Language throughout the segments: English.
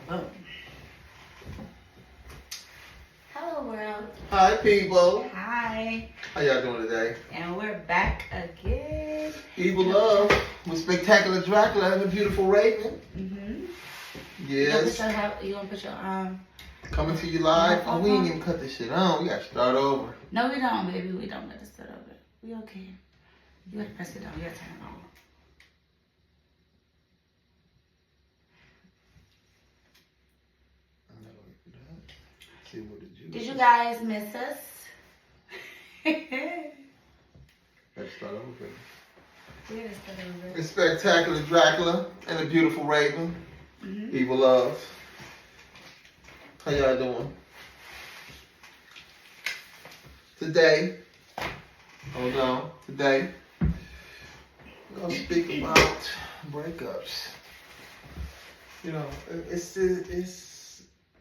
Boom. Hello, world. Hi, people. Hi. How y'all doing today? And we're back again. EvolovE with Spectacular Dracula and the beautiful Raven. Mm-hmm. Yes. You gonna put your Coming to you live. Oh, we ain't even cut this shit on. We gotta start over. No, we don't, baby. We don't let it start over. We okay. You gotta press it down. You gotta turn it on. See what did you? Did you guys miss us? Let's start over. We gotta start over. It's Spectacular Dracula and the beautiful Raven. Mm-hmm. EvolovE. How y'all doing? Today, today, we're gonna speak about breakups. You know, it's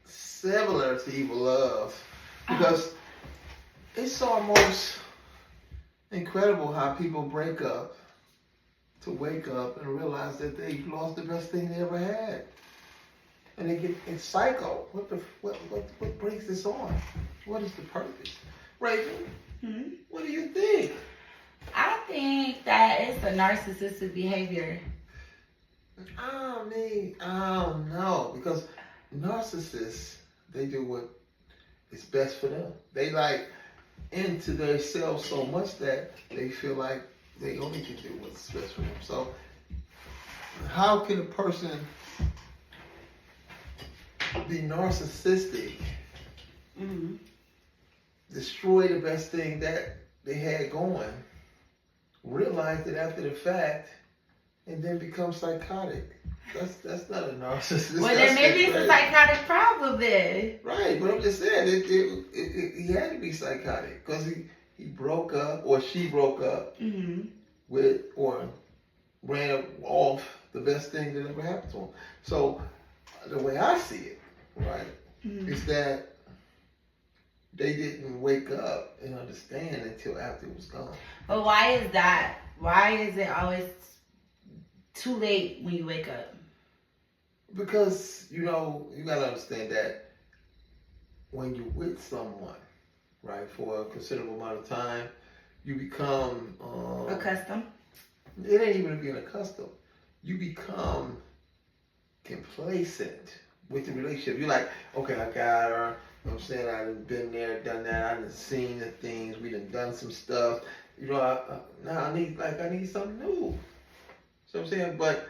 similar to EvolovE because it's almost incredible how people break up to wake up and realize that they lost the best thing they ever had. And they get in psycho. What brings this on? What is the purpose? Raven, what do you think? I think that it's a narcissistic behavior. I don't know. Because narcissists, they do what is best for them. They like into themselves so much that they feel like they only can do what's best for them. So how can a person be narcissistic, destroy the best thing that they had going, realize it after the fact, and then become psychotic? That's not a narcissist. Well, then maybe it's a psychotic problem then. Right, but I'm just saying, he had to be psychotic because he broke up, or she broke up with, or ran off the best thing that ever happened to him. So the way I see it, right, is that they didn't wake up and understand until after it was gone. But why is that? Why is it always too late when you wake up? Because, you know, you got to understand that when you're with someone, right, for a considerable amount of time, you become... accustomed? It ain't even being accustomed. You become complacent with the relationship. You're like, okay, I got her. You know what I'm saying? I done been there, done that. I done seen the things. We done some stuff. You know, now I need something new. So I'm saying, but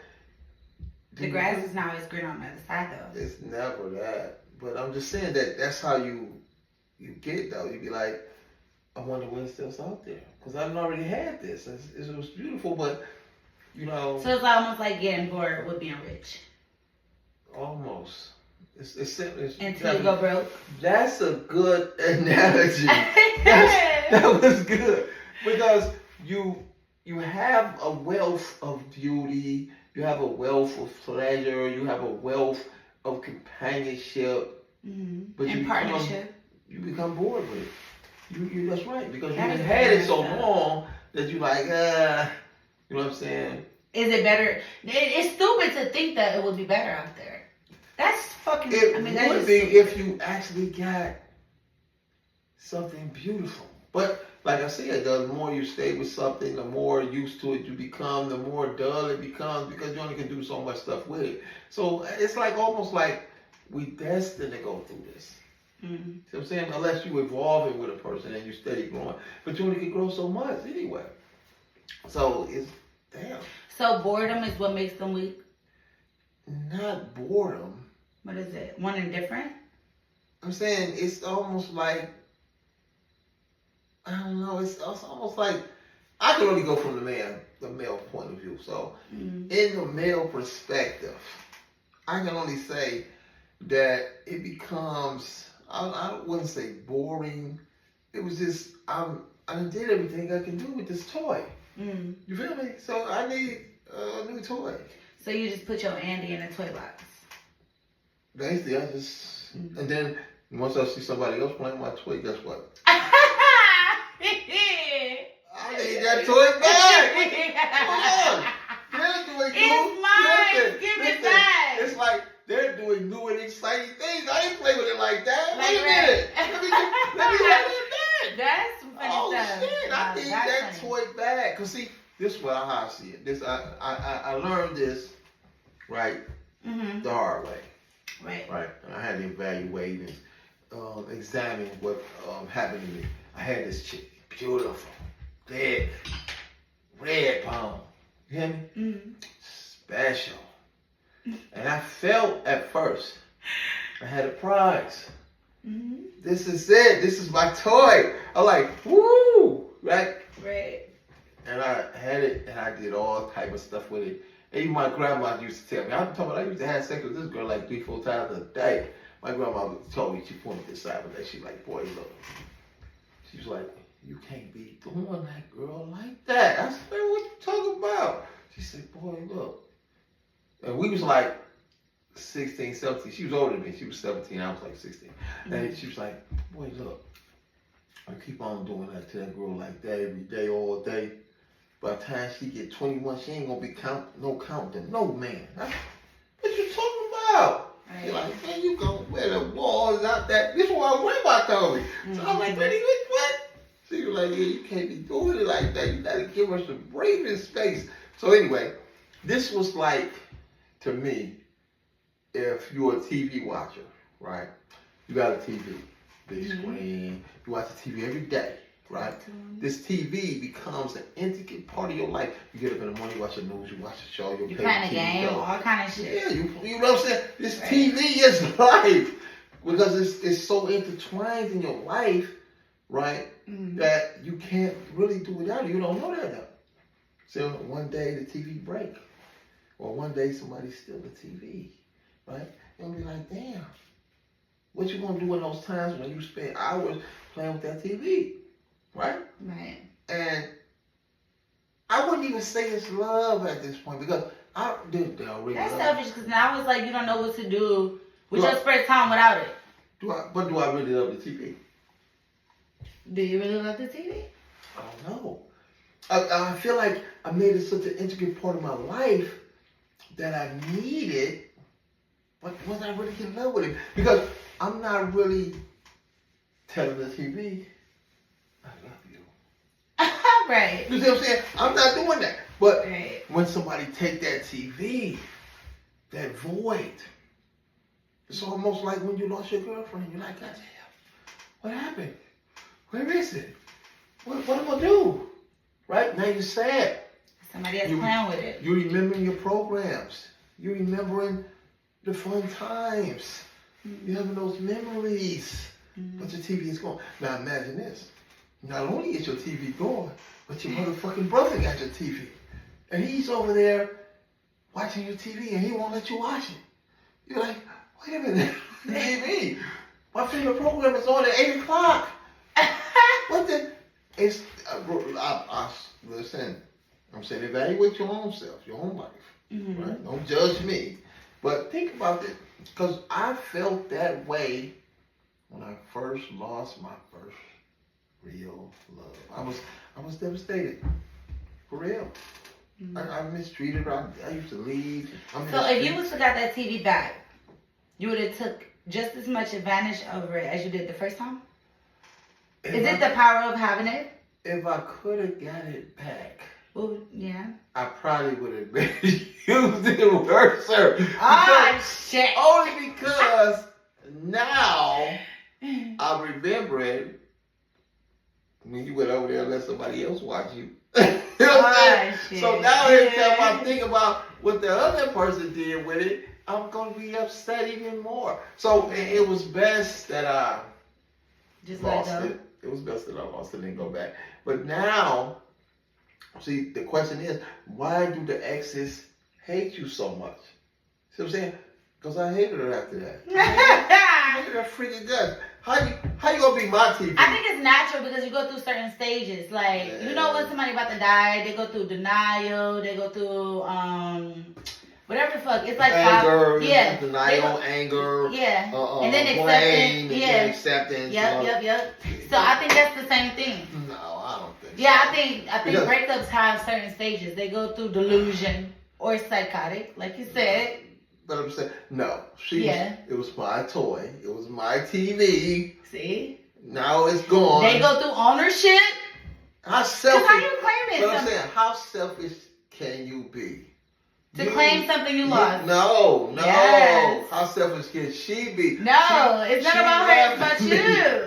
the grass is not always green on the other side, though. It's never that. But I'm just saying that's how you get, though. You be like, I wonder what's still out there. Because I've already had this. It was beautiful, but, you know. So it's almost like getting bored with being rich. Almost. It's simple. Until you go broke. That's a good analogy. That was good. Because you have a wealth of beauty. You have a wealth of pleasure. You have a wealth of companionship. But and partnership. You become bored with it. You that's right. Because you had it so long that you like, you know what I'm saying? Is it better? It's stupid to think that it would be better out there. That's fucking... It would be if you actually got something beautiful. But like I said, the more you stay with something, the more used to it you become, the more dull it becomes because you only can do so much stuff with it. So it's like almost like we destined to go through this. See what I'm saying? Unless you evolving with a person and you steady growing. But you only can grow so much anyway. So it's, damn. So boredom is what makes them weak? Not boredom. What is it? Wanting different? I'm saying it's almost like, I don't know, it's almost like, I can only go from the male point of view. So in the male perspective, I can only say that it becomes, I wouldn't say boring. It was just, I did everything I can do with this toy. You feel me? So I need a new toy. So you just put your Andy in a toy box? Basically, I just, and then once I see somebody else playing my toy, guess what? I need that toy back. Come on. They're doing it's mine. Give it back. It's like they're doing new and is what how I see it. This I learned this right the hard way. Right. And I had to evaluate and examine what happened to me. I had this chick, beautiful, thick, red bone. You hear me? Mm-hmm. Special. And I felt at first I had a prize. Mm-hmm. This is it. This is my toy. I'm like, woo, right? Right. And I had it, and I did all type of stuff with it. And even my grandma used to tell me, I'm talking about, I used to have sex with this girl like 3-4 times a day. My grandma told me, she pointed this side of that. She's like, boy, look. She's like, you can't be doing that girl like that. I said, what you talking about? She said, boy, look. And we was like 16, 17. She was older than me. She was 17. I was like 16. Mm-hmm. And she was like, boy, look. I keep on doing that to that girl like that every day, all day. By the time she get 21, she ain't gonna be counting no man. What you talking about? Right. You're like, man, you gonna wear the walls out that. This is what grandma told me. Mm-hmm. So I'm like, what? She was like, yeah, you can't be doing it like that. You gotta give her some breathing space. So anyway, this was like, to me, if you're a TV watcher, right? You got a TV, big screen. You watch the TV every day. Right? This TV becomes an intricate part of your life. You get up in the morning, you watch the news, you watch the show, you play kind of game, all kind of shit. Yeah, you know what I'm saying? This TV is life because it's so intertwined in your life, right? Mm-hmm. That you can't really do without it. You don't know that though. So one day the TV break, or one day somebody steal the TV, right? You'll be like, damn, what you gonna do in those times when you spend hours playing with that TV? Right? Right. And I wouldn't even say it's love at this point because I didn't really That's selfish because now it's like you don't know what to do with your spare time without it. Do I really love the TV? Do you really love the TV? I don't know. I feel like I made it such an intricate part of my life that I need it, but was I really in love with it? Because I'm not really telling the TV, I love you. Right. You see what I'm saying? I'm not doing that. But right. When somebody take that TV, that void, it's almost like when you lost your girlfriend. You're like, God damn, what happened? Where is it? What am I gonna do? Right? Now you're sad. Somebody else playing with it. You remembering your programs. You remembering the fun times. Mm-hmm. You having those memories. Mm-hmm. But your TV is gone. Now imagine this. Not only is your TV gone, but your motherfucking brother got your TV. And he's over there watching your TV and he won't let you watch it. You're like, wait a minute. TV. My favorite program is on at 8 o'clock. What the? It's, listen, I'm saying evaluate your own self, your own life. Mm-hmm. Right? Don't judge me. But think about it. Because I felt that way when I first lost my first real love. I was devastated. For real. Mm-hmm. I mistreated her. I used to leave. So if you was to got that TV back, you would have took just as much advantage over it as you did the first time? Is it the power of having it? If I could have got it back. Well, yeah. I probably would have used it worse. Shit. Only because now I remember it when you went over there and let somebody else watch you. You know what I'm saying? So now every time I think about what the other person did with it, I'm going to be upset even more. So it was best that I just lost it. It was best that I lost it and didn't go back. But now, see, the question is, why do the exes hate you so much? See what I'm saying? Because I hated her after that. I hated her freaking guts. How you gonna be my TV? I think it's natural because you go through certain stages. Like, you know when somebody about to die, they go through denial, they go through whatever the fuck. It's like anger, yeah, denial, anger, yeah, and then blame, acceptance, yeah, acceptance. Yep. So I think that's the same thing. No, I don't think. Yeah, so. I think breakups have certain stages. They go through delusion or psychotic, like you said. But I'm saying, no. It was my toy. It was my TV. See? Now it's gone. They go through ownership. How selfish? How you claiming But I'm something? saying, how selfish can you be? To claim something you lost. No. Yes. How selfish can she be? No, it's not about her, it's about you.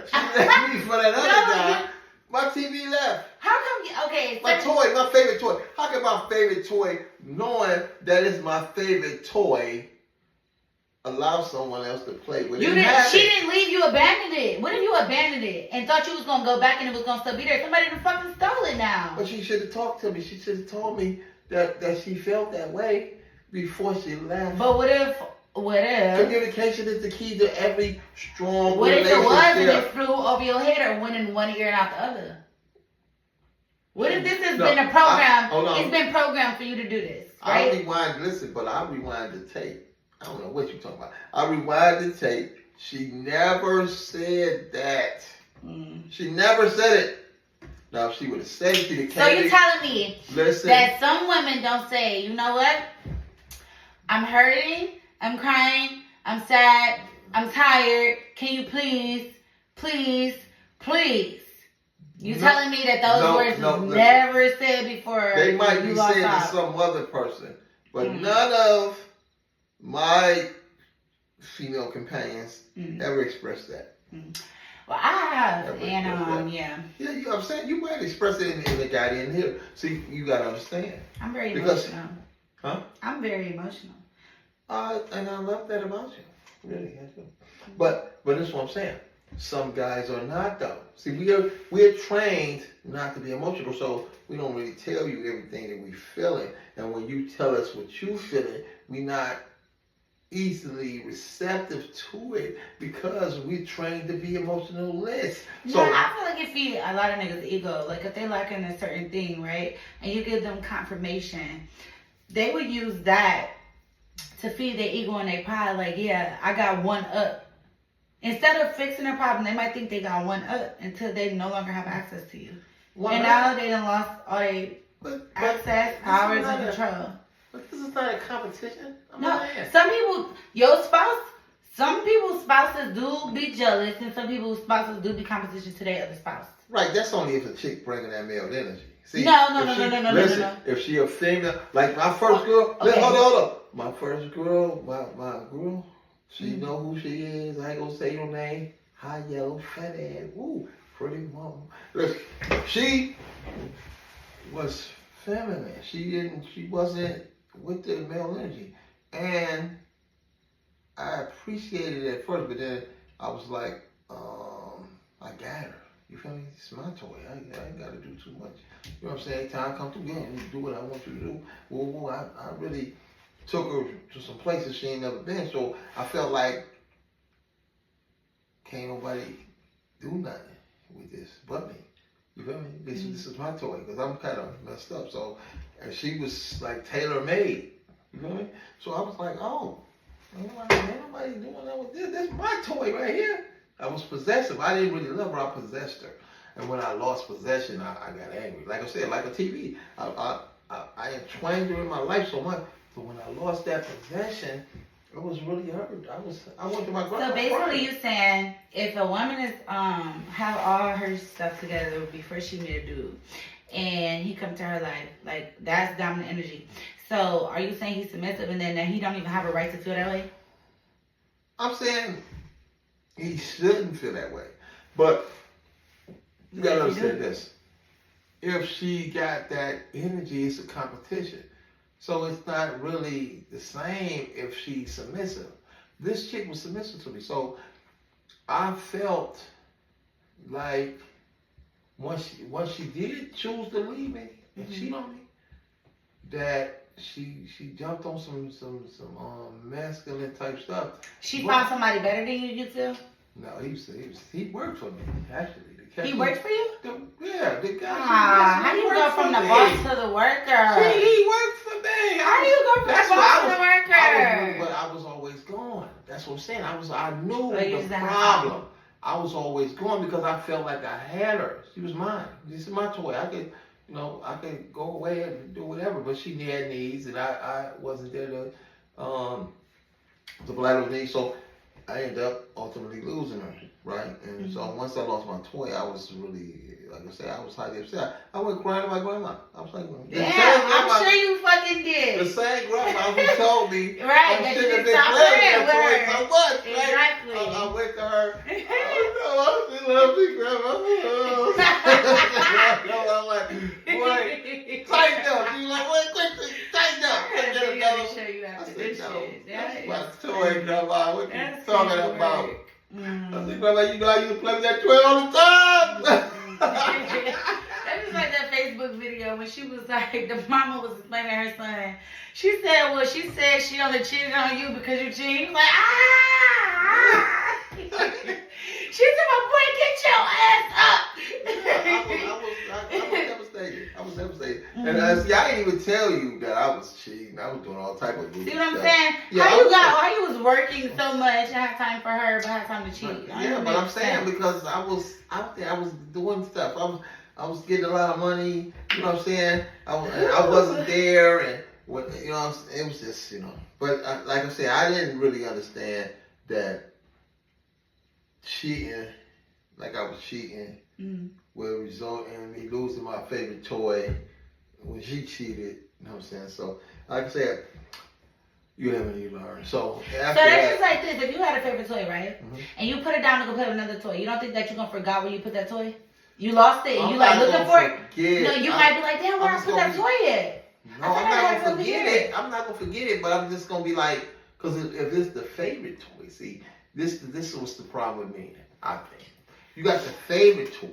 She left me for that other guy. My TV left. How come? Okay, my toy, my favorite toy. How can my favorite toy, knowing that it's my favorite toy, allow someone else to play with it? She didn't leave you, abandoned it. What if you abandoned it and thought you was gonna go back and it was gonna still be there? Somebody done fucking stole it now. But she should have talked to me. She should have told me that she felt that way before she left. But what if communication is the key to every strong what relationship? If it was and it flew over your head or went in one ear and out the other? What if this has been a program? It's been programmed for you to do this, right? I rewind the tape. I don't know what you're talking about. I rewind the tape. She never said that. She never said it. Now, if she would have said it, she'd have So you're telling me listen, that some women don't say, you know what? I'm hurting, I'm crying, I'm sad, I'm tired. Can you please? You telling me that those words was never said before? They might be said to some other person, but none of my female companions ever expressed that. Well, I have, and yeah, you know what I'm saying? You might express it in the guy in here. See, you gotta understand. I'm very emotional. Huh? I'm very emotional. And I love that about you. Really, I do. But this is what I'm saying. Some guys are not though. See, we're trained not to be emotional, so we don't really tell you everything that we feeling. And when you tell us what you feeling, we not easily receptive to it because we're trained to be emotionless. So yeah, I feel like it feeds a lot of niggas' ego. Like if they lacking a certain thing, right, and you give them confirmation, they would use that to feed their ego and their pride. Like, yeah, I got one up. Instead of fixing their problem, they might think they got one up until they no longer have access to you. And now they done lost all their access, powers, and control. But this is not a competition. No, some people's spouses do be jealous, and some people's spouses do be competition to their other spouse. Right, that's only if a chick bringing that male energy. See, no. If she a female, like my first girl, hold on. My first girl, my girl, she know who she is. I ain't gonna say your name. High yellow, fat ass, woo, pretty mama. Listen, she was feminine. She wasn't with the male energy. And I appreciated it at first, but then I was like, I got her. You feel me? It's my toy. I ain't got to do too much. You know what I'm saying? Time comes through, you do what I want you to do. Well, I really took her to some places she ain't never been, so I felt like can't nobody do nothing with this but me. You feel me? This is my toy because I'm kind of messed up. So, and she was like tailor-made. You feel me? So I was like, ain't nobody doing that with this. That's my toy right here. I was possessive. I didn't really love her. I possessed her. And when I lost possession, I got angry. Like I said, like a TV. I entwined her in my life so much. So when I lost that possession, I was really hurt. I went to my grandma. So basically, you saying if a woman is have all her stuff together before she met a dude, and he come to her life, like that's dominant energy. So are you saying he's submissive, and then that he don't even have a right to feel that way? I'm saying he shouldn't feel that way, but you gotta understand this. If she got that energy, it's a competition. So it's not really the same if she's submissive. This chick was submissive to me. So I felt like once she did choose to leave me and cheat on me, that she jumped on some masculine type stuff. She found somebody better than you feel? No, he worked for me, actually. He worked for you? The guy. How do you go from the boss to the worker? He worked for me. How do you go from the boss to the worker? But I was always gone. That's what I'm saying. I knew the problem. I was always gone because I felt like I had her. She was mine. This is my toy. I could go away and do whatever, but she had needs, and I wasn't there to supply those needs. So I ended up ultimately losing her, right? And so once I lost my toy, I was really, like I said, I was highly upset. I went crying to my grandma. I was like, yeah, I'm sure you fucking did. The same grandma who told me right, I that shouldn't you have been stop playing playing with that with toy her. so much. Exactly. Right? I went to her. Oh no, I still love you, grandma. I'm like, boy, tighten up. She's like, wait, quick, tighten up. I Get another. show you after I this said, no, shit. that's my toy, grandma. What you talking about? I said, Mm. grandma, you know I used to play with that toy all the time. That was like that Facebook video when she was like, the mama was explaining her son. She said, well, she said she only cheated on you because you cheated. He was like, ah! She said, my boy, get your ass up. I was devastated. And see, I didn't even tell you that I was cheating. I was doing all type of See stuff. what I'm saying? Yeah, how you was working so much and had time for her, but had time to cheat? Yeah, but I'm saying because I was out there, I was doing stuff. I was getting a lot of money. You know what I'm saying? I wasn't there, and what you know, it was just But like I said, I didn't really understand that cheating, like I was cheating, would result in me losing my favorite toy when she cheated. You know what I'm saying? So, like I said, you live and you learn. So that's just like this. If you had a favorite toy, right, and you put it down to go play with another toy, you don't think that you're gonna forget where you put that toy? You lost it. You like looking for it. No, you might be like, damn, where I put that toy at? No, I'm not gonna forget it. I'm not gonna forget it, but I'm just gonna be like, because if it's the favorite toy, see, this was the problem with me. I think you got the favorite toy.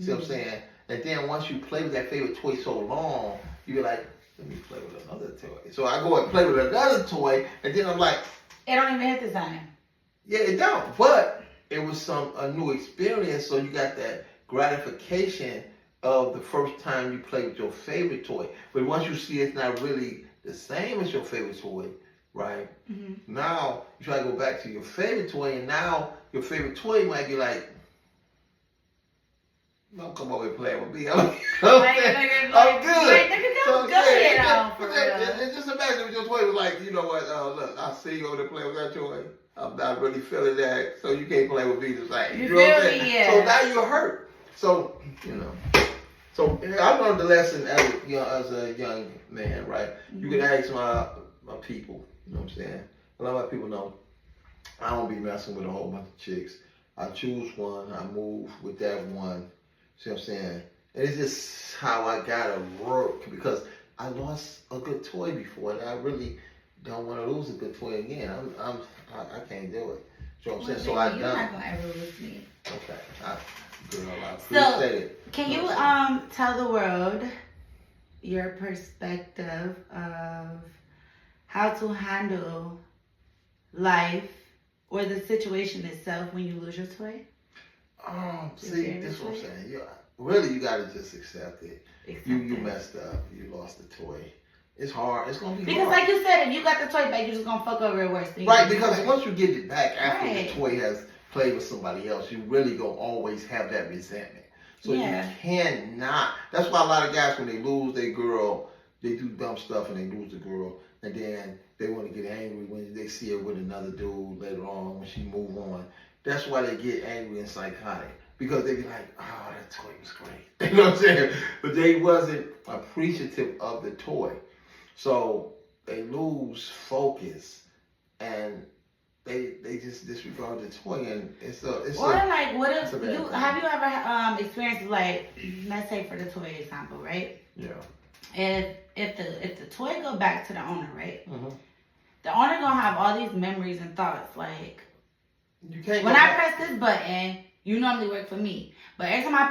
See what I'm saying? And then once you play with that favorite toy so long, you're like, let me play with another toy. So I go and play with another toy, and then I'm like, it don't even hit the time. Yeah, it don't. But it was a new experience, so you got that gratification of the first time you play with your favorite toy. But once you see it's not really the same as your favorite toy, right? Now you try to go back to your favorite toy, and now your favorite toy might be like, don't come over and play with me. I'm good. And just imagine if your toy was like, you know what, look, I see you over there playing with that toy. I'm not really feeling that, so you can't play with me the same. You know what I'm saying? Yeah. So now you're hurt. So, So I learned the lesson as a young man, right? You can ask my people, you know what I'm saying? A lot of my people know I don't be messing with a whole bunch of chicks. I choose one, I move with that one. See what I'm saying? And it's just how I gotta work because I lost a good toy before, and I really don't want to lose a good toy again. I can't do it. You know what I'm saying? So you're not gonna ever lose me. Okay, girl, I appreciate it. Can you tell the world your perspective of how to handle life or the situation itself when you lose your toy? See, this is what I'm saying. Really, you gotta just accept it. You messed up. You lost the toy. It's hard. It's gonna be because, hard. like you said, if you got the toy back, you're just gonna fuck over it worse. Right, because once you get it back after the toy has played with somebody else, you really gonna always have that resentment. So you cannot. That's why a lot of guys, when they lose their girl, they do dumb stuff and they lose the girl, and then they want to get angry when they see her with another dude later on when she move on. That's why they get angry and psychotic. Because they be like, oh, that toy was great. You know what I'm saying? But they wasn't appreciative of the toy. So they lose focus and they just disregard the toy, and it's what if have you ever experienced, like, let's say for the toy example, right? Yeah. If the toy go back to the owner, right? The owner gonna have all these memories and thoughts, like, you can't when I press this button, you normally work for me. But every time I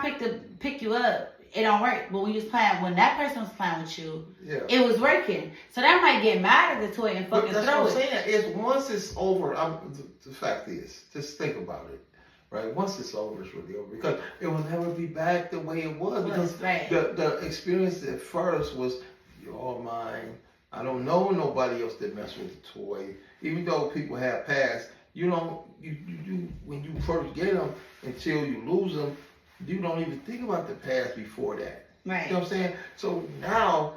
pick you up, it don't work. But when that person was playing with you, it was working. So that might get mad at the toy and fucking throw it. That's what I'm saying. Is once it's over, the fact is, just think about it, right? Once it's over, it's really over because it will never be back the way it was. Because the experience at first was, you're all mine. I don't know nobody else that messed with the toy. Even though people have passed, you when you first get them until you lose them, you don't even think about the past before that. Right. You know what I'm saying? So now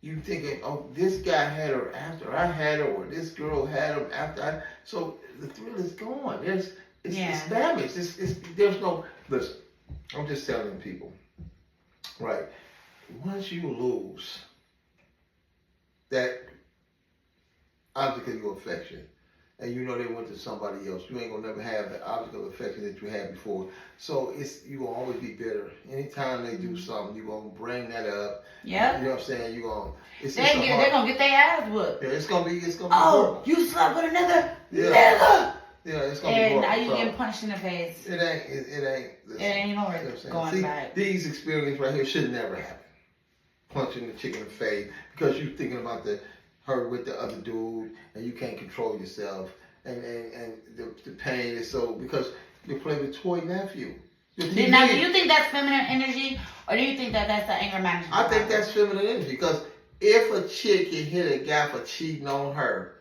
You thinking, oh, this guy had her after I had her, or this girl had him after I. So the thrill is gone. It's damaged. There's no. Listen, I'm just telling people, right? Once you lose that object of your affection, and you know they went to somebody else, you ain't gonna never have the object of affection that you had before. So you gonna always be bitter. Anytime they do something, you gonna bring that up. Yeah. You know what I'm saying? You gonna. They're gonna get their ass whooped. Yeah, it's gonna be. Oh, you slept with another nigga. Yeah, it's gonna be. And now you getting punched in the face. It ain't. It ain't going back. These experiences right here should never happen. Punching the chick in the face because you're thinking about her with the other dude and you can't control yourself and the pain is so because you play with toy nephew. Now, do you think that's feminine energy or do you think that that's the anger management? I think that's feminine energy because if a chick can hit a guy for cheating on her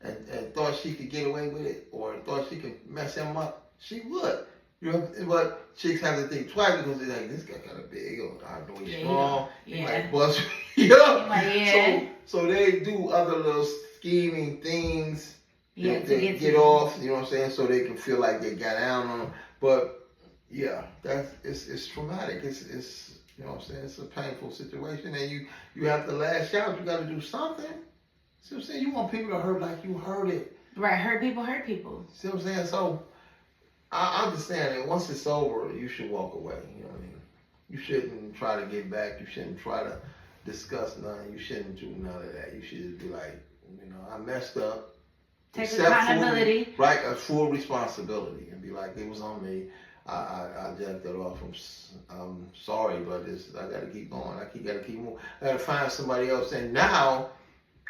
and thought she could get away with it or thought she could mess him up, she would. You know, but chicks have to think twice because they're like, this guy kind of big, or I know he's strong. He might bust me. Yeah. So they do other little scheming things to get off. You know what I'm saying? So they can feel like they got down on them. But yeah, it's traumatic. It's you know what I'm saying? It's a painful situation, and you have to lash out. You got to do something. See what I'm saying? You want people to hurt like you heard it. Right, hurt people hurt people. See what I'm saying? So. I understand that once it's over, you should walk away. You know what I mean? You shouldn't try to get back. You shouldn't try to discuss nothing. You shouldn't do none of that. You should just be like, you know, I messed up. Take accountability. Right, a full responsibility, and be like, it was on me. I jacked it off. I'm sorry, but I got to keep going. Got to keep moving. I got to find somebody else. And now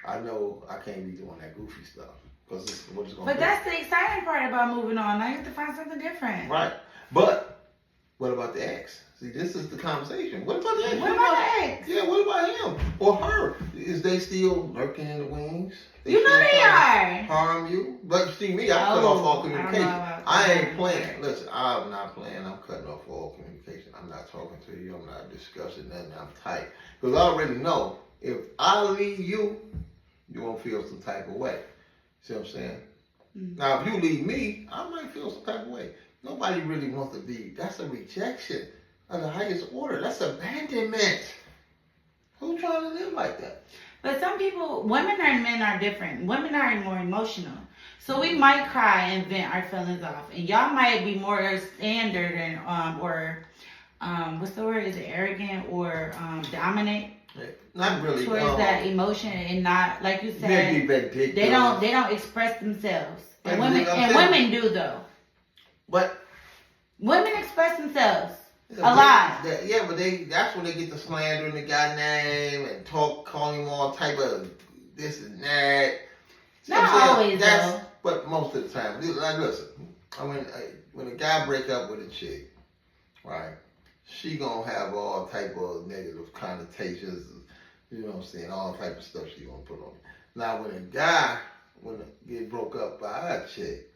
I know I can't be doing that goofy stuff. But that's the exciting part about moving on. Now you have to find something different. Right. But what about the ex? See, this is the conversation. What about the ex? What about the ex? Yeah, what about him or her? Is they still lurking in the wings? You know they are. Harm you? But see me, I cut off all communication. I ain't playing. Listen, I'm not playing. I'm cutting off all communication. I'm not talking to you. I'm not discussing nothing. I'm tight. Because I already know if I leave you, you won't feel some type of way. See what I'm saying? Mm-hmm. Now, if you leave me, I might feel some type of way. Nobody really wants to be. That's a rejection of the highest order. That's abandonment. Who's trying to live like that? But some people, women and men are different. Women are more emotional. So we might cry and vent our feelings off. And y'all might be more standard and, what's the word? Is it arrogant or dominant? Not really towards that emotion and not like you said. They don't express themselves. And women do though. But women express themselves a lot. But that's when they get to slandering the guy name and calling him all type of this and that. Not always though. But most of the time. Like listen, when a guy break up with a chick, right? She gonna have all type of negative connotations, you know what I'm saying, all type of stuff she gonna put on it. Now when a guy get broke up by a chick,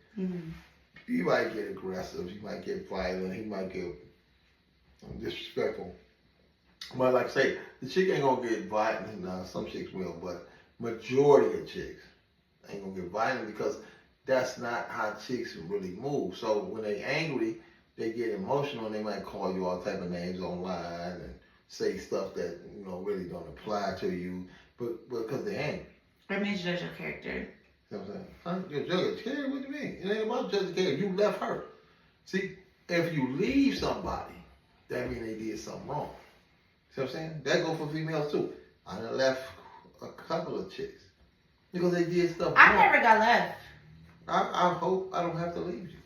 he might get aggressive, he might get violent, he might get disrespectful. But like I say, the chick ain't gonna get violent. Now some chicks will, but majority of chicks ain't gonna get violent because that's not how chicks really move. So when they angry, they get emotional and they might call you all type of names online and say stuff that, you know, really don't apply to you, but because they're angry. That means judge your character. You know what I'm saying? Huh? You're judge character? What do you mean? It ain't about judging character. You left her. See, if you leave somebody, that means they did something wrong. See what I'm saying? That goes for females too. I done left a couple of chicks because they did stuff wrong. I never got left. I hope I don't have to leave you.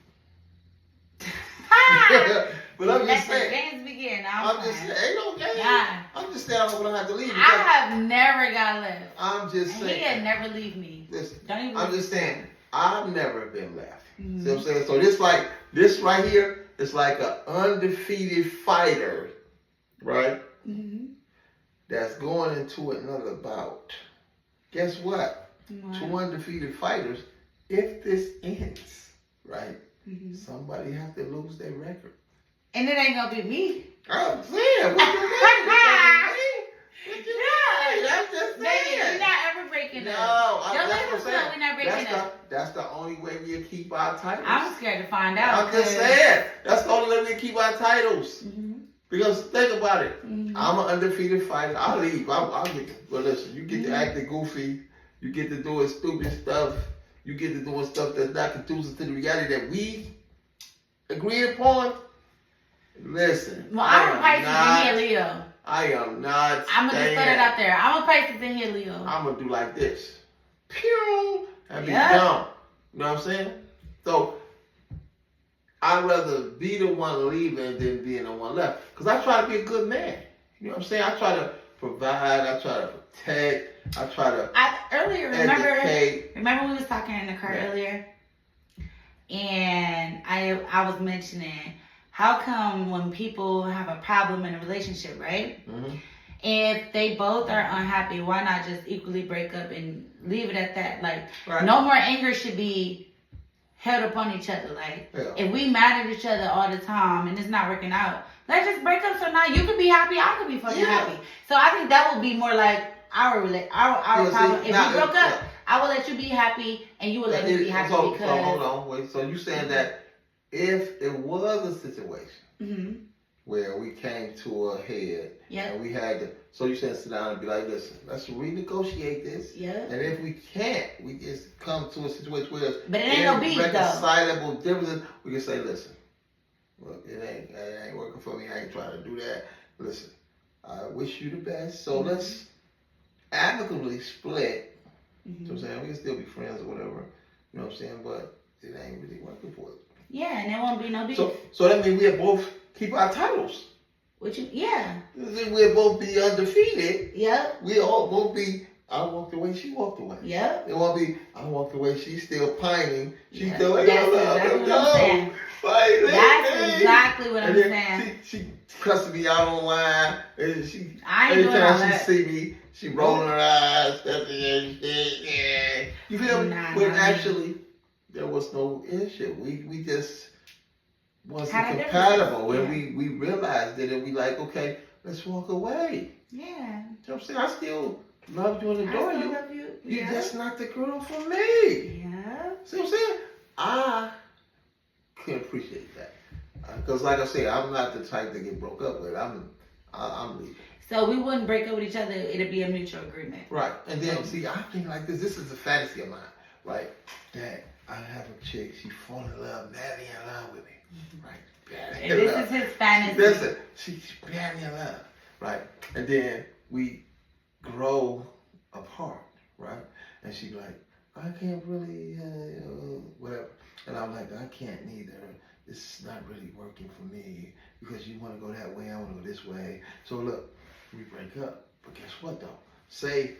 But I'm just saying. Let the games begin. I'm just saying. Ain't no game. Yeah. I'm just saying I hope I don't have to leave you. I have never got left. I'm just saying. He had never leave me. Listen, I'm just saying. I've never been left. Mm-hmm. See what I'm saying? So this right here is like an undefeated fighter, right? Mm-hmm. That's going into another bout. Guess what? Mm-hmm. 2 undefeated fighters. If this ends, right? Mm-hmm. Somebody have to lose their record. And it ain't gonna be me. I'm saying, what you mean? What you mean? That's just just Baby, saying. we're not ever breaking No, up. Don't that's let what us I'm know saying. we're not breaking up. That's the only way we'll keep our titles. I'm scared to find out. I'm just saying. That's the only way we keep our titles. Mm-hmm. Because think about it. Mm-hmm. I'm an undefeated fighter. I'll leave. I'll get it. But listen, you get to acting goofy. You get to doing stupid stuff. You get to doing stuff that's not conducive to the reality that we agreed upon. Listen. Well, I'm a Pisces in here, Leo. I am not. I'm gonna just put it out there. I'm a Pisces in here, Leo. I'm gonna do like this. Pew! And be Yeah. dumb. You know what I'm saying? So I'd rather be the one leaving than being the one left. Because I try to be a good man. You know what I'm saying? I try to provide, I try to protect, I try to educate. Remember we was talking in the car earlier? And I was mentioning, how come when people have a problem in a relationship, right? Mm-hmm. If they both are unhappy, why not just equally break up and leave it at that? Like, Right. no more anger should be held upon each other. Like, if we mad at each other all the time and it's not working out, let's just break up. So now you could be happy, I could be fucking happy. So I think that would be more like our problem. If we broke up, I will let you be happy and you will let me be happy because. So hold on, wait. So you saying that if it was a situation Mm-hmm. where we came to a head Yep. and we had to, so you said sit down and be like, listen, let's renegotiate this. Yep. And if we can't, we just come to a situation where But it ain't no beef though. irreconcilable differences. We can say, listen, look, it ain't working for me. I ain't trying to do that. Listen, I wish you the best. So let's amicably split. Mm-hmm. You know what I'm saying? We can still be friends or whatever. You know what I'm saying? But it ain't really working for us. Yeah, and there won't be no beef. So that means we'll both keep our titles. Yeah. We'll both be undefeated. Yep. We all both be, I walked away, she walked away. Yep. It won't be, I walked away, she's still pining. She's Yep. still like, That's exactly what I'm saying. That's exactly what I'm saying. She cussing me out online. And I ain't doing all every time that. she see me, she rolling her eyes, stepping and shit. Yeah. You feel me? But actually, there was no issue. We just wasn't compatible. And we realized it and we like, okay, let's walk away. Yeah. You know what I'm saying? I still love you and adore you. Love you. You're Yeah. just not the girl for me. Yeah. See what I'm saying? I can appreciate that. Because like I said, I'm not the type to get broke up with. I'm leaving. So we wouldn't break up with each other. It'd be a mutual agreement. Right. And then, see, I think like this. This is a fantasy of mine. Right? That I have a chick. She fall in love, madly in love with me. Right? And this is his fantasy. Listen, she's madly in love. Right? And then we grow apart. Right? And she like, I can't really, whatever. And I'm like, I can't neither. This is not really working for me because you want to go that way, I want to go this way. So look, we break up. But guess what though? Say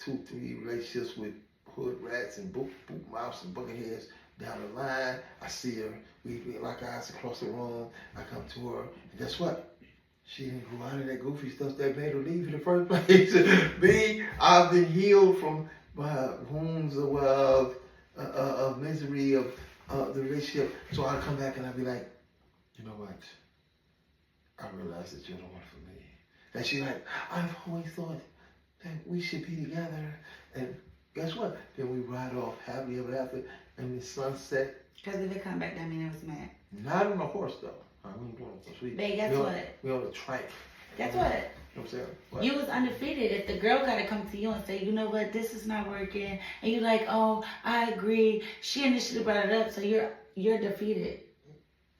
2-3 relationships with hood rats and boot mouths and bucketheads down the line. I see her. We lock eyes across the room. I come to her. And guess what? She didn't grow out of that goofy stuff that made her leave in the first place. Me, I've been healed from my wounds of misery of the relationship. So I come back and I be like, you know what? I realize that you're the one for me. And she like, I've always thought that we should be together. And guess what? Then we ride off happily ever after, and the sunset. Because if it come back, that means it was mad. Not on a horse though. We ain't doing a horse. Babe, guess what? We on the trike. Guess what? You know what I'm saying? What? You was undefeated. If the girl gotta come to you and say, you know what, this is not working, and you're like, oh, I agree. She initially brought it up, so you're defeated.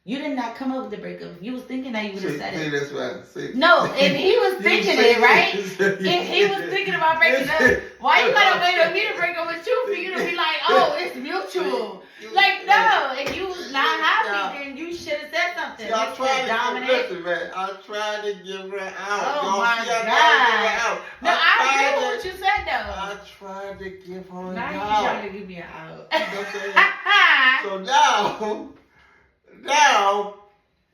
You did not come up with the breakup. If you was thinking that, you would have said it. That's right. See, no, if he was thinking it, right? If he was thinking about breaking up, why you gotta wait on me to break up with you for you to be like, oh, it's mutual? Like, no, if you was not happy, then you should have said something. I tried to give her out. Oh my God. No, I agree with what you said though. I tried to give her now out. Now you trying to give me an out. You know what I'm saying? So now,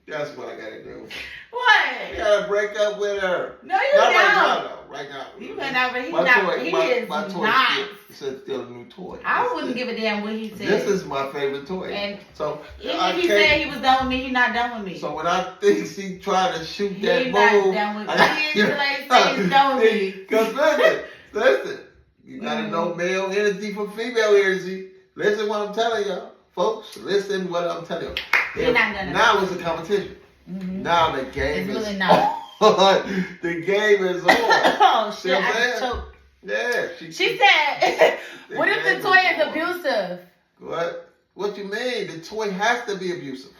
that's what I gotta do. What? I gotta break up with her. No, you not don't. Right now, though. Right now. You went out, but he's my not. Toy, he my, is my toy not. still a new toy. I wouldn't give a damn what he said. This is my favorite toy. And so even if he said he was done with me, he's not done with me. So when I think she tried to shoot that he's move, not done with me. He like say he's done with me. Because listen, Listen, you gotta know male energy from female energy. Listen what I'm telling y'all. Folks, listen what I'm telling you. You're not gonna. Now it's a competition. Now the game It's is really not. on. The game is on. Oh See shit! what I'm I saying? choked. Yeah. She said, The "What if game the toy is on. abusive?" What? What you mean? The toy has to be abusive.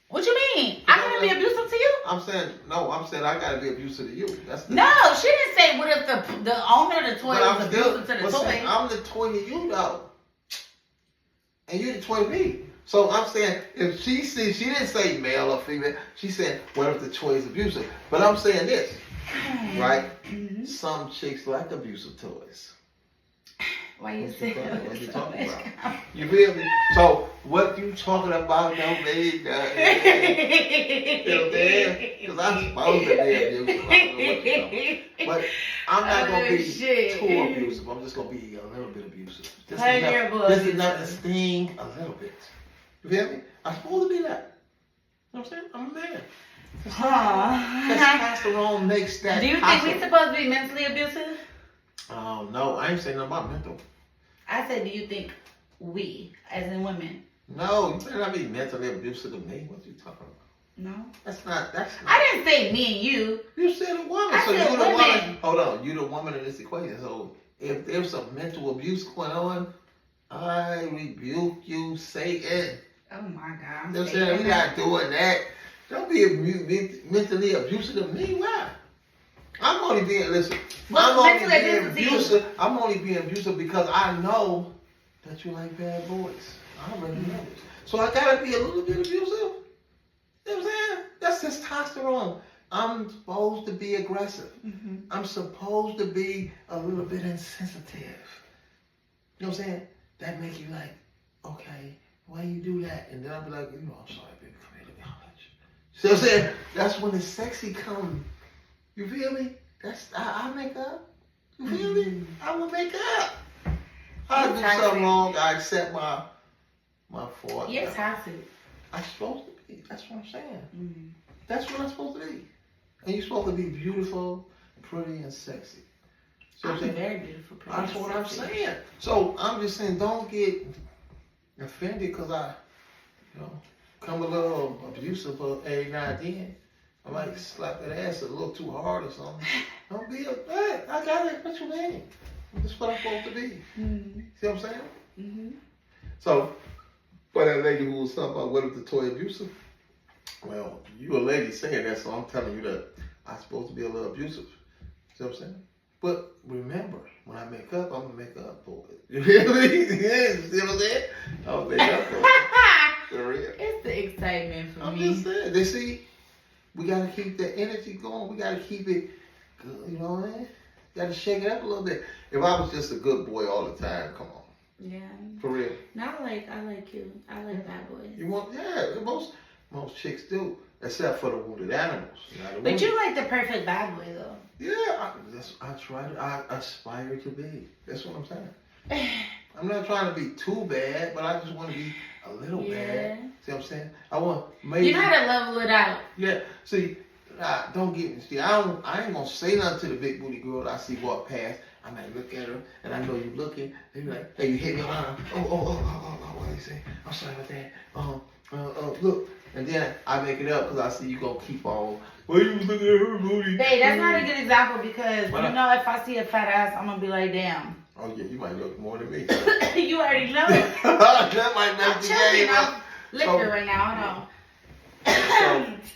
What you mean? I gotta be abusive to you? I'm saying I gotta be abusive to you. That's the No, she didn't say what if the owner of the toy was abusive to the toy. See, I'm the toy to you though. And you're the toy to me. So I'm saying if she didn't say male or female, she said, what if the toy is abusive? But I'm saying this, right? Mm-hmm. Some chicks like abusive toys. Why you What say you talking about? You feel me? So what you talking about don't mean you know what I'm saying? Because I'm supposed to be abusive. I don't know what you're talking about. But I'm not gonna be too abusive. I'm just gonna be a little bit abusive. Just enough to sting a little bit. You feel me? I'm supposed to be that. You know what I'm saying? I'm a man. Testosterone makes that. Do you think we're supposed to be mentally abusive? No, I ain't saying nothing about mental. I said, do you think we, as in women? No, you better not be mentally abusive to me. What you talking about? No. That's not. I didn't say me and you. You said a woman. I So said you the women. woman. Hold on. You the woman in this equation. So if there's some mental abuse going on, I rebuke you, Satan. Oh my God. You know what I'm saying? We're not doing that. Don't be mentally abusive to me. Why? I'm only being I'm only being abusive because I know that you like bad boys. I already know this. So I gotta be a little bit abusive. You know what I'm saying? That's testosterone. I'm supposed to be aggressive. Mm-hmm. I'm supposed to be a little bit insensitive. You know what I'm saying? That make you like, okay, why you do that? And then I'll be like, I'm sorry, baby, come here, let me holler at you. See what I'm saying? That's when the sexy comes. You feel me? I make up. You feel me? I will make up. I do something wrong. I accept my fault. Yes, have to. I'm supposed to be. That's what I'm saying. Mm-hmm. That's what I'm supposed to be. And you're supposed to be beautiful, pretty, and sexy. So I'm very beautiful, pretty. That's what I'm saying. So I'm just saying, don't get offended because I, come a little abusive every now and then. I might slap that ass a little too hard or something. Don't be upset. I got it. What you mean? This is what I'm supposed to be. Mm-hmm. See what I'm saying? Mm-hmm. So, for that lady who was talking about what if the toy abusive, well, you a lady saying that, so I'm telling you that I'm supposed to be a little abusive. See what I'm saying? But remember, when I make up, I'm gonna make up for it. You hear me? Yeah, you see what I'm saying? I'll make up for it. For real. It's the excitement for I'm me. just saying. They see, we gotta keep the energy going. We gotta keep it good. You know what I mean? Gotta shake it up a little bit. If I was just a good boy all the time, come on. Yeah. For real. No, I like you. I like bad boys. You want? Yeah. Most chicks do, except for the wounded animals. But you like the perfect bad boy though. Yeah, I aspire to be. That's what I'm saying. I'm not trying to be too bad, but I just want to be a little bad. See what I'm saying? I want maybe. You know how to level it out. Yeah. See, don't get me. See, I ain't gonna say nothing to the big booty girl I see walk past. I might look at her, and I know you looking. They be like, "Hey, you hit me on arm. Oh, what do you say? I'm sorry about that. Look." And then I make it up because I see you gonna keep on. Well, you was looking at her booty. Hey, that's not a good example because if I see a fat ass, I'm gonna be like, damn. Oh yeah, you might look more than me. You already know. That might mess the game up. Liquor right now,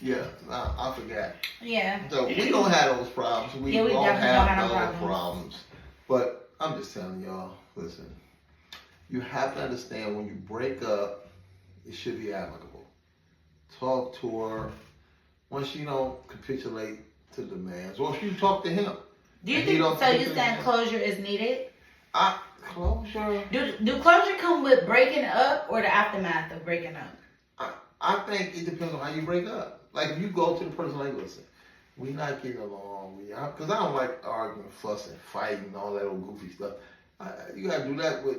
yeah, I forgot. Yeah. So we gonna have those problems. We definitely gonna have those those problems. But I'm just telling y'all, listen. You have to understand when you break up, it should be amicable. Talk to her. Once you don't capitulate to demands, or if you talk to him. Do you think so? You saying closure is needed? Closure. Do closure come with breaking up or the aftermath of breaking up? I think it depends on how you break up. Like if you go to the person like, listen, we not getting along. Because I don't like arguing, fussing, fighting, all that old goofy stuff. You gotta do that with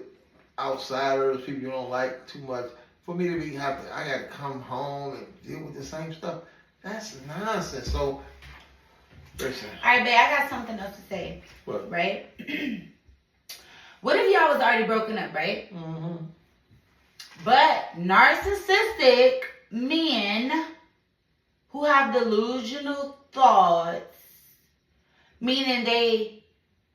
outsiders, people you don't like too much. For me to I gotta come home and deal with the same stuff. That's nonsense. So Listen. All right, babe, I got something else to say. What? Right? What if y'all was already broken up, right? Mm-hmm. But narcissistic men who have delusional thoughts, meaning they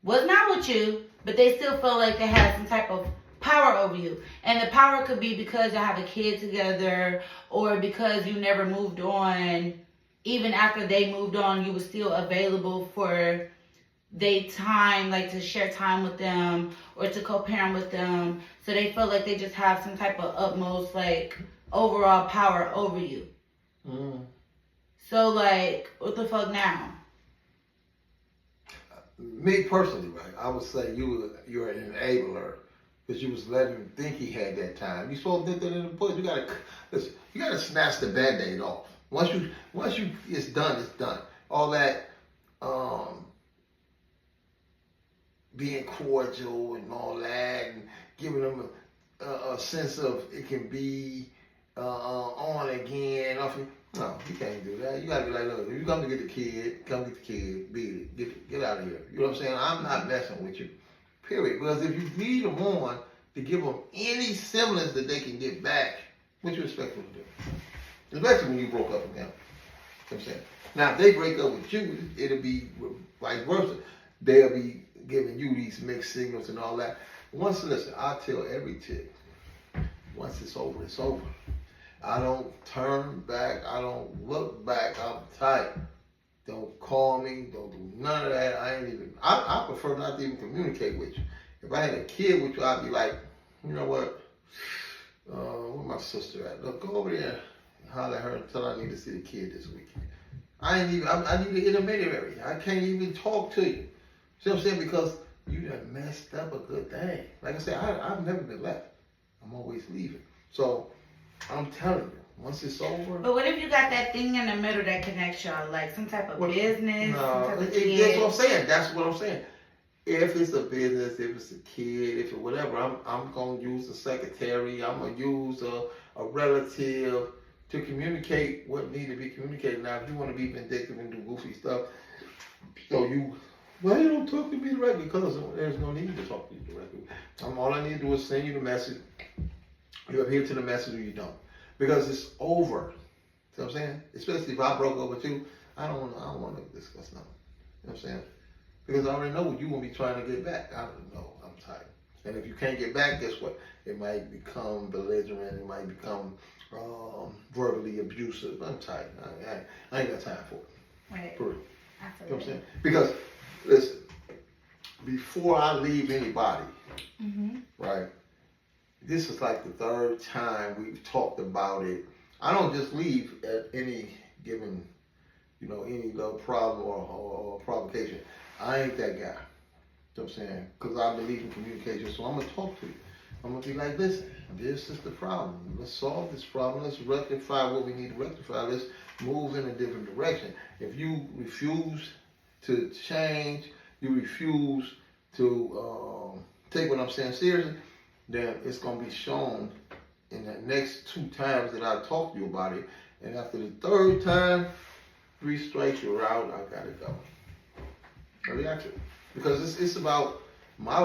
was not with you, but they still feel like they have some type of power over you. And the power could be because you have a kid together, or because you never moved on. Even after they moved on, you were still available for they time, like to share time with them or to co-parent with them. So they feel like they just have some type of utmost, like, overall power over you. Mm. So, like, what the fuck now? Me personally, right? I would say you're an enabler because you was letting him think he had that time. You supposed to nip that in the bud. You gotta snatch the Band-Aid off. Once you it's done, it's done. All that being cordial and all that, and giving them a sense of it can be on again. Off. No, you can't do that. You gotta be like, look, if you come to get the kid, come get the kid, beat it, get out of here. You know what I'm saying? I'm not messing with you, period. Because if you lead them on to give them any semblance that they can get back, what you expect them to do? Especially when you broke up with them. You know what I'm saying? Now, if they break up with you, it'll be vice versa. They'll be giving you these mixed signals and all that. Listen, I tell every chick, once it's over, it's over. I don't turn back. I don't look back. I'm tight. Don't call me. Don't do none of that. I prefer not to even communicate with you. If I had a kid with you, I'd be like, you know what? Where my sister at? Look, go over there and holler at her and tell her I need to see the kid this weekend. I need an intermediary. I can't even talk to you. See what I'm saying? Because you done messed up a good thing. Like I said, I've never been left. I'm always leaving. So I'm telling you, once it's over. But what if you got that thing in the middle that connects y'all, like some type of business? No, some type of that's what I'm saying. That's what I'm saying. If it's a business, if it's a kid, if it's whatever, I'm gonna use a secretary. I'm gonna use a relative to communicate what need to be communicated. Now, if you want to be vindictive and do goofy stuff, so you don't talk to me directly, because there's no need to talk to you directly. All I need to do is send you the message. You adhere to the message or you don't. Because it's over. See what I'm saying? Especially if I broke up with you, I don't want to discuss nothing. You know what I'm saying? Because I already know what you're going to be trying to get back. I don't know. I'm tired. And if you can't get back, guess what? It might become belligerent. It might become verbally abusive. I'm tired. I ain't got time for it. Right. For real. Absolutely. You know what I'm saying? Because, listen, before I leave anybody, right, this is like the third time we've talked about it. I don't just leave at any given, any little problem or provocation. I ain't that guy. You know what I'm saying? Because I believe in communication, so I'm going to talk to you. I'm going to be like, listen, this is the problem. Let's solve this problem. Let's rectify what we need to rectify. Let's move in a different direction. If you refuse to change, you refuse to take what I'm saying seriously, then it's going to be shown in the next 2 times that I talk to you about it. And after the 3rd time, 3 strikes, you're out. I got to go. I got to. Because it's about my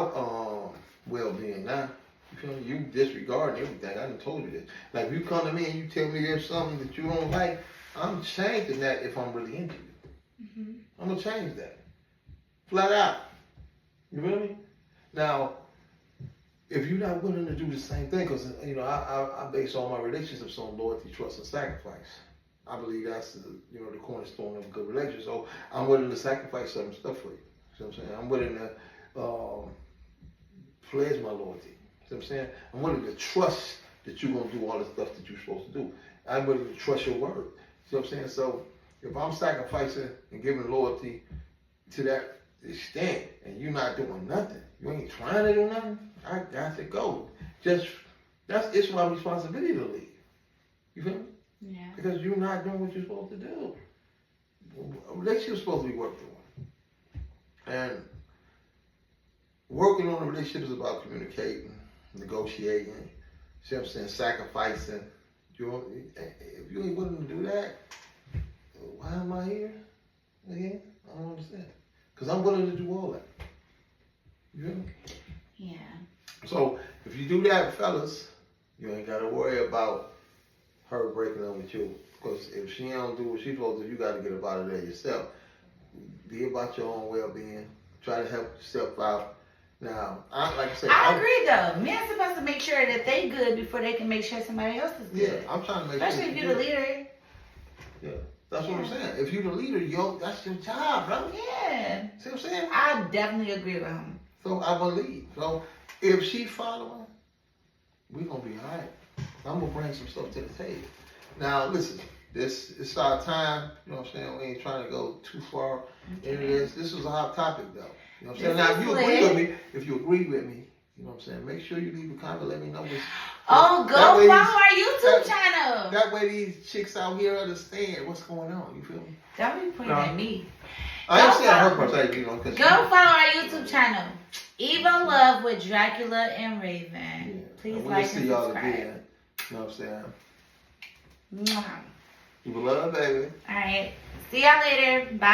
well-being now. You feel me? You disregard everything. I done told you this. Like, if you come to me and you tell me there's something that you don't like, I'm changing that if I'm really into you. I'm going to change that. Flat out. You feel me? Now, if you're not willing to do the same thing, because, I base all my relationships on loyalty, trust, and sacrifice. I believe that's the cornerstone of a good relationship. So I'm willing to sacrifice some stuff for you. See what I'm saying? I'm willing to pledge my loyalty. See what I'm saying? I'm willing to trust that you're going to do all the stuff that you're supposed to do. I'm willing to trust your word. See what I'm saying? So if I'm sacrificing and giving loyalty to that extent and you're not doing nothing, you ain't trying to do nothing, I got to go. It's my responsibility to leave. You feel me? Yeah. Because you're not doing what you're supposed to do. A relationship's supposed to be worked on. And working on a relationship is about communicating, negotiating, see what I'm saying, sacrificing. If you ain't willing to do that, why am I here? Again, I don't understand. Because I'm willing to do all that. You hear me? Yeah. So if you do that, fellas, you ain't got to worry about her breaking up with you. Because if she don't do what she's supposed to do, you got to get up out of there yourself. Be about your own well-being. Try to help yourself out. Now, like I said, I agree though. Men are supposed to make sure that they good before they can make sure somebody else is good. Yeah, I'm trying to make Especially sure. if you're the leader. Yeah, that's what I'm saying. If you're the leader, that's your job, bro. Yeah. See what I'm saying? I definitely agree with him. So I believe. So if she following, we gonna be all right. I'm gonna bring some stuff to the table. Now listen, it's our time. You know what I'm saying? We ain't trying to go too far into this. This was a hot topic though. You know what I'm saying? Now if you agree with me, you know what I'm saying? Make sure you leave a comment. Let me know what's. Oh, go follow our YouTube channel. That way these chicks out here understand what's going on. You feel me? Don't be pointing at me. I ain't saying her per se, you know. Go follow our YouTube channel. EvolovE with Dracula and Raven. Yeah. Please We'll like see and y'all subscribe. again. You know what I'm saying? Mwah. EvolovE, baby. All right. See y'all later. Bye.